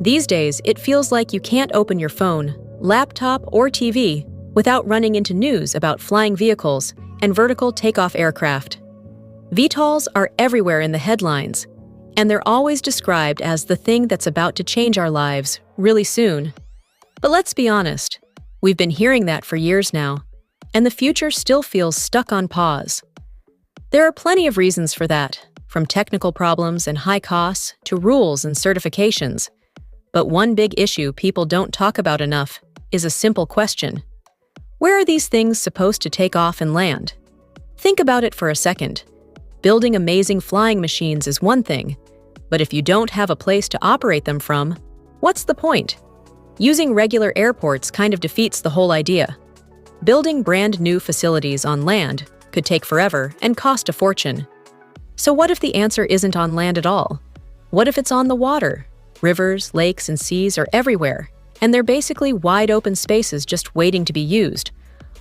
These days, it feels like you can't open your phone, laptop, or TV without running into news about flying vehicles and vertical takeoff aircraft. VTOLs are everywhere in the headlines, and they're always described as the thing that's about to change our lives really soon. But let's be honest, we've been hearing that for years now, and the future still feels stuck on pause. There are plenty of reasons for that, from technical problems and high costs to rules and certifications. But one big issue people don't talk about enough is a simple question. Where are these things supposed to take off and land? Think about it for a second. Building amazing flying machines is one thing, but if you don't have a place to operate them from, what's the point? Using regular airports kind of defeats the whole idea. Building brand new facilities on land could take forever and cost a fortune. So what if the answer isn't on land at all? What if it's on the water? Rivers, lakes, and seas are everywhere, and they're basically wide open spaces just waiting to be used.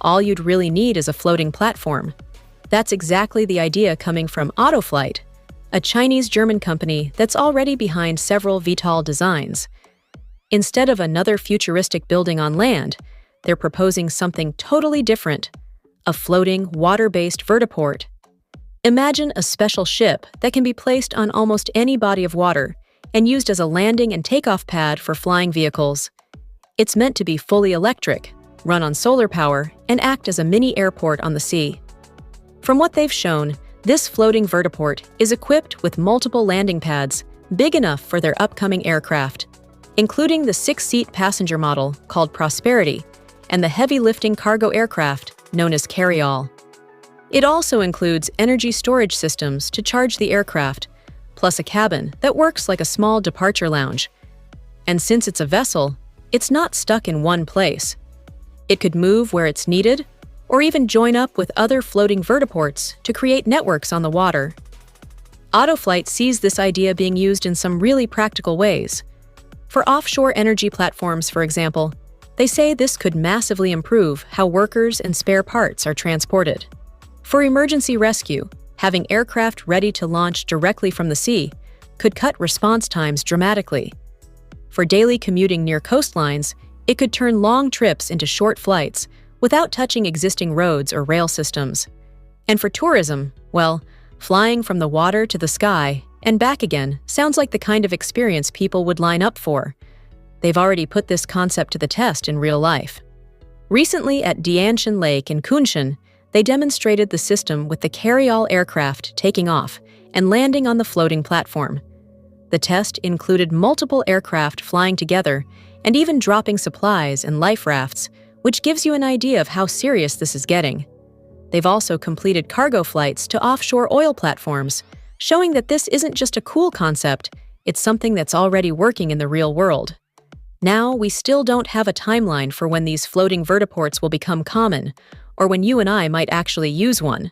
All you'd really need is a floating platform. That's exactly the idea coming from AutoFlight, a Chinese-German company that's already behind several VTOL designs. Instead of another futuristic building on land, they're proposing something totally different, a floating, water-based vertiport. Imagine a special ship that can be placed on almost any body of water and used as a landing and takeoff pad for flying vehicles. It's meant to be fully electric, run on solar power, and act as a mini airport on the sea. From what they've shown, this floating vertiport is equipped with multiple landing pads big enough for their upcoming aircraft, including the 6-seat passenger model called Prosperity and the heavy-lifting cargo aircraft known as Carry-All. It also includes energy storage systems to charge the aircraft, plus a cabin that works like a small departure lounge. And since it's a vessel, it's not stuck in one place. It could move where it's needed, or even join up with other floating vertiports to create networks on the water. AutoFlight sees this idea being used in some really practical ways. For offshore energy platforms, for example, they say this could massively improve how workers and spare parts are transported. For emergency rescue, having aircraft ready to launch directly from the sea could cut response times dramatically. For daily commuting near coastlines, it could turn long trips into short flights without touching existing roads or rail systems. And for tourism, well, flying from the water to the sky and back again sounds like the kind of experience people would line up for. They've already put this concept to the test in real life. Recently at Dianshan Lake in Kunshan, they demonstrated the system with the Carry-All aircraft taking off and landing on the floating platform. The test included multiple aircraft flying together and even dropping supplies and life rafts, which gives you an idea of how serious this is getting. They've also completed cargo flights to offshore oil platforms, showing that this isn't just a cool concept, it's something that's already working in the real world. Now, we still don't have a timeline for when these floating vertiports will become common, or when you and I might actually use one.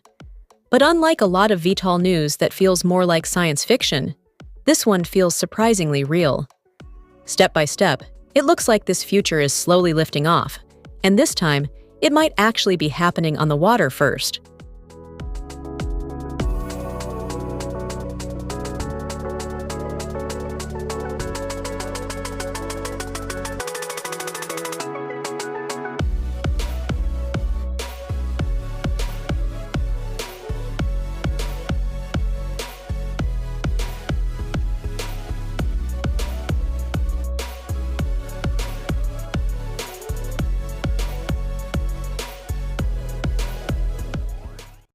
But unlike a lot of VTOL news that feels more like science fiction, this one feels surprisingly real. Step by step, it looks like this future is slowly lifting off, and this time, it might actually be happening on the water first.